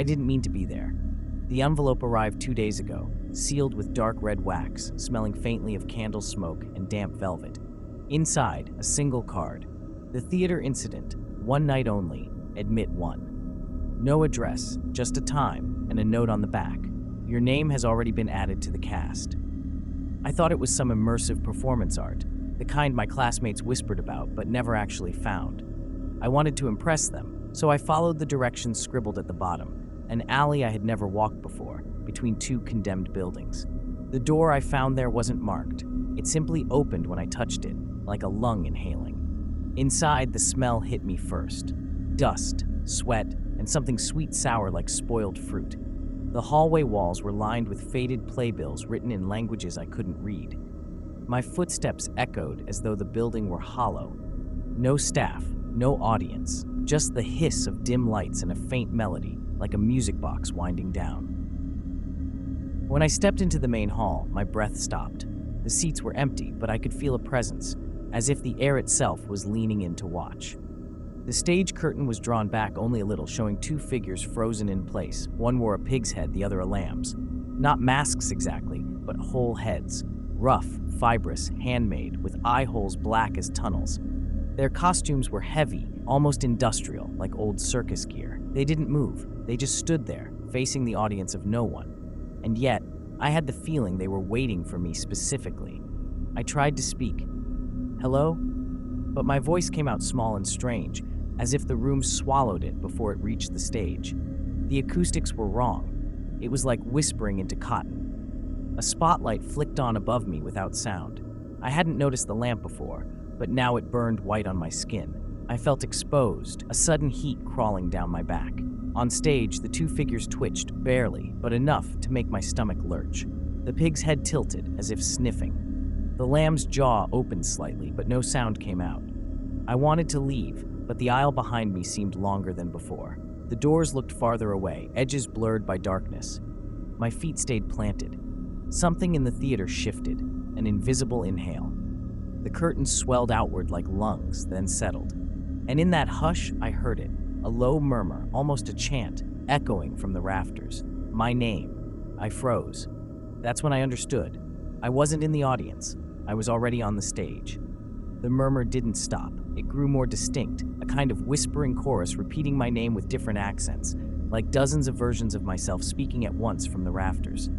I didn't mean to be there. The envelope arrived 2 days ago, sealed with dark red wax, smelling faintly of candle smoke and damp velvet. Inside, a single card. The theater incident, 1 night only, admit 1. No address, just a time, and a note on the back. Your name has already been added to the cast. I thought it was some immersive performance art, the kind my classmates whispered about but never actually found. I wanted to impress them, so I followed the directions scribbled at the bottom, an alley I had never walked before, between 2 condemned buildings. The door I found there wasn't marked. It simply opened when I touched it, like a lung inhaling. Inside, the smell hit me first. Dust, sweat, and something sweet-sour like spoiled fruit. The hallway walls were lined with faded playbills written in languages I couldn't read. My footsteps echoed as though the building were hollow. No staff, no audience, just the hiss of dim lights and a faint melody, like a music box winding down. When I stepped into the main hall, my breath stopped. The seats were empty, but I could feel a presence, as if the air itself was leaning in to watch. The stage curtain was drawn back only a little, showing 2 figures frozen in place. One wore a pig's head, the other a lamb's. Not masks exactly, but whole heads. Rough, fibrous, handmade, with eye holes black as tunnels. Their costumes were heavy, almost industrial, like old circus gear. They didn't move. They just stood there, facing the audience of no one. And yet, I had the feeling they were waiting for me specifically. I tried to speak. Hello? But my voice came out small and strange, as if the room swallowed it before it reached the stage. The acoustics were wrong. It was like whispering into cotton. A spotlight flicked on above me without sound. I hadn't noticed the lamp before, but now it burned white on my skin. I felt exposed, a sudden heat crawling down my back. On stage, the 2 figures twitched, barely, but enough to make my stomach lurch. The pig's head tilted, as if sniffing. The lamb's jaw opened slightly, but no sound came out. I wanted to leave, but the aisle behind me seemed longer than before. The doors looked farther away, edges blurred by darkness. My feet stayed planted. Something in the theater shifted, an invisible inhale. The curtains swelled outward like lungs, then settled. And in that hush, I heard it, a low murmur, almost a chant, echoing from the rafters. My name. I froze. That's when I understood. I wasn't in the audience. I was already on the stage. The murmur didn't stop. It grew more distinct, a kind of whispering chorus repeating my name with different accents, like dozens of versions of myself speaking at once from the rafters.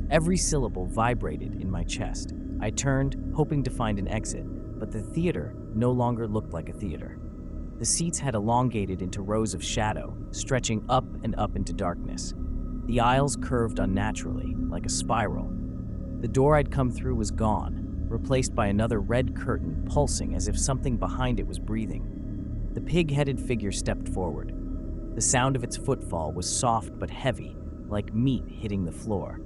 Every syllable vibrated in my chest. I turned, hoping to find an exit, but the theater no longer looked like a theater. The seats had elongated into rows of shadow, stretching up and up into darkness. The aisles curved unnaturally, like a spiral. The door I'd come through was gone, replaced by another red curtain pulsing as if something behind it was breathing. The pig-headed figure stepped forward. The sound of its footfall was soft but heavy, like meat hitting the floor.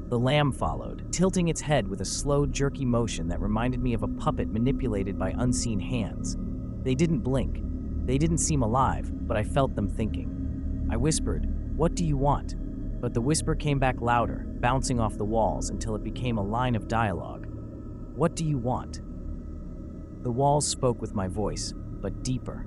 The lamb followed, tilting its head with a slow, jerky motion that reminded me of a puppet manipulated by unseen hands. They didn't blink. They didn't seem alive, but I felt them thinking. I whispered, "What do you want?" But the whisper came back louder, bouncing off the walls until it became a line of dialogue. "What do you want?" The walls spoke with my voice, but deeper.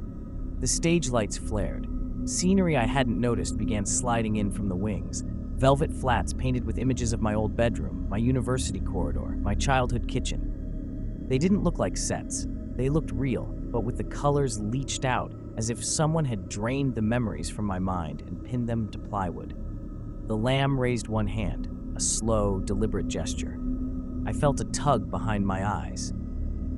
The stage lights flared. Scenery I hadn't noticed began sliding in from the wings. Velvet flats painted with images of my old bedroom, my university corridor, my childhood kitchen. They didn't look like sets. They looked real, but with the colors leached out, as if someone had drained the memories from my mind and pinned them to plywood. The lamb raised one hand, a slow, deliberate gesture. I felt a tug behind my eyes.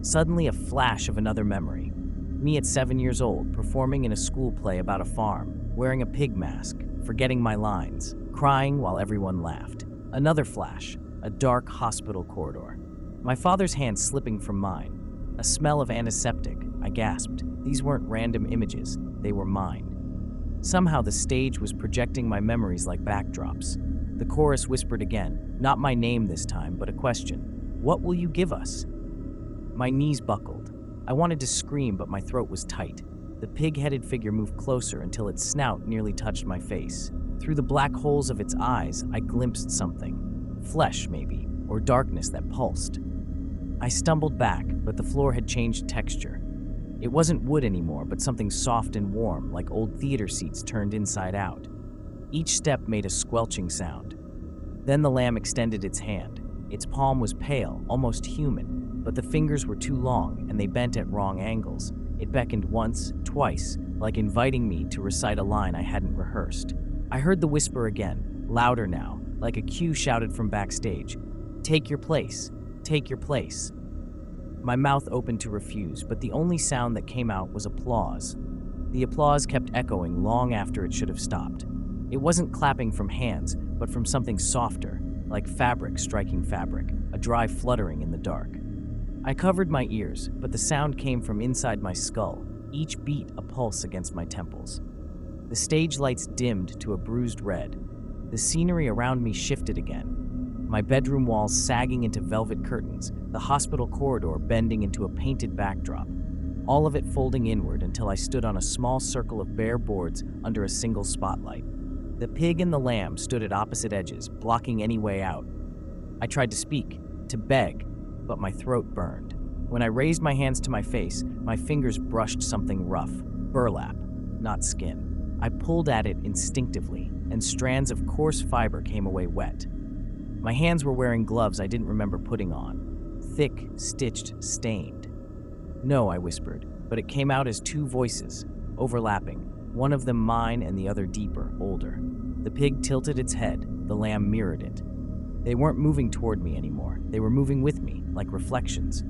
Suddenly, a flash of another memory. Me at 7 years old, performing in a school play about a farm, wearing a pig mask, forgetting my lines, crying while everyone laughed. Another flash, a dark hospital corridor. My father's hand slipping from mine. A smell of antiseptic. I gasped. These weren't random images. They were mine. Somehow the stage was projecting my memories like backdrops. The chorus whispered again, not my name this time, but a question. "What will you give us?" My knees buckled. I wanted to scream, but my throat was tight. The pig-headed figure moved closer until its snout nearly touched my face. Through the black holes of its eyes, I glimpsed something. Flesh, maybe, or darkness that pulsed. I stumbled back, but the floor had changed texture. It wasn't wood anymore, but something soft and warm, like old theater seats turned inside out. Each step made a squelching sound. Then the lamb extended its hand. Its palm was pale, almost human, but the fingers were too long and they bent at wrong angles. It beckoned once, twice, like inviting me to recite a line I hadn't rehearsed. I heard the whisper again, louder now, like a cue shouted from backstage. "Take your place. Take your place." My mouth opened to refuse, but the only sound that came out was applause. The applause kept echoing long after it should have stopped. It wasn't clapping from hands, but from something softer, like fabric striking fabric, a dry fluttering in the dark. I covered my ears, but the sound came from inside my skull, each beat a pulse against my temples. The stage lights dimmed to a bruised red. The scenery around me shifted again. My bedroom walls sagging into velvet curtains, the hospital corridor bending into a painted backdrop, all of it folding inward until I stood on a small circle of bare boards under a single spotlight. The pig and the lamb stood at opposite edges, blocking any way out. I tried to speak, to beg, but my throat burned. When I raised my hands to my face, my fingers brushed something rough, burlap, not skin. I pulled at it instinctively, and strands of coarse fiber came away wet. My hands were wearing gloves I didn't remember putting on, thick, stitched, stained. "No," I whispered, but it came out as two voices, overlapping, one of them mine and the other deeper, older. The pig tilted its head, the lamb mirrored it. They weren't moving toward me anymore, they were moving with me, like reflections.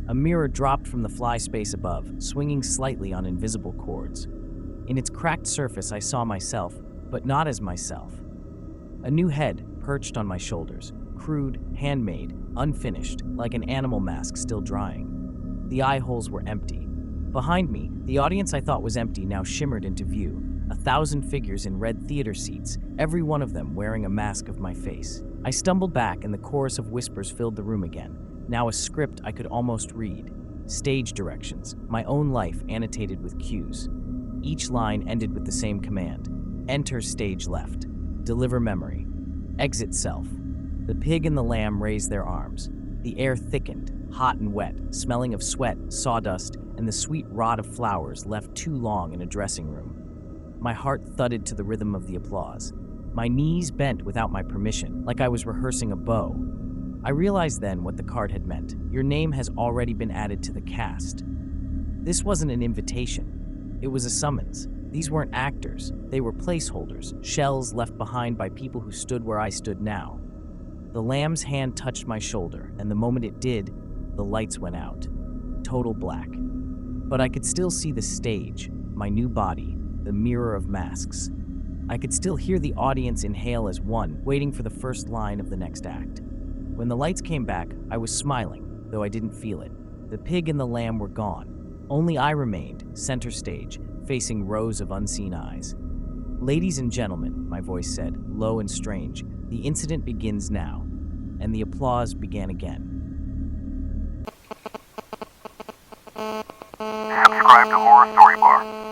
A mirror dropped from the fly space above, swinging slightly on invisible cords. In its cracked surface I saw myself, but not as myself. A new head perched on my shoulders, crude, handmade, unfinished, like an animal mask still drying. The eye holes were empty. Behind me, the audience I thought was empty now shimmered into view, 1,000 figures in red theater seats, every one of them wearing a mask of my face. I stumbled back and the chorus of whispers filled the room again, now a script I could almost read. Stage directions, my own life annotated with cues. Each line ended with the same command: enter stage left, deliver memory, exit self. The pig and the lamb raised their arms. The air thickened, hot and wet, smelling of sweat, sawdust, and the sweet rot of flowers left too long in a dressing room. My heart thudded to the rhythm of the applause. My knees bent without my permission, like I was rehearsing a bow. I realized then what the card had meant. Your name has already been added to the cast. This wasn't an invitation. It was a summons. These weren't actors. They were placeholders, shells left behind by people who stood where I stood now. The lamb's hand touched my shoulder, and the moment it did, the lights went out. Total black. But I could still see the stage, my new body, the mirror of masks. I could still hear the audience inhale as one, waiting for the first line of the next act. When the lights came back, I was smiling, though I didn't feel it. The pig and the lamb were gone. Only I remained, center stage, facing rows of unseen eyes. "Ladies and gentlemen," my voice said, low and strange, "the incident begins now." And the applause began again. Subscribe to Horror Story Bar.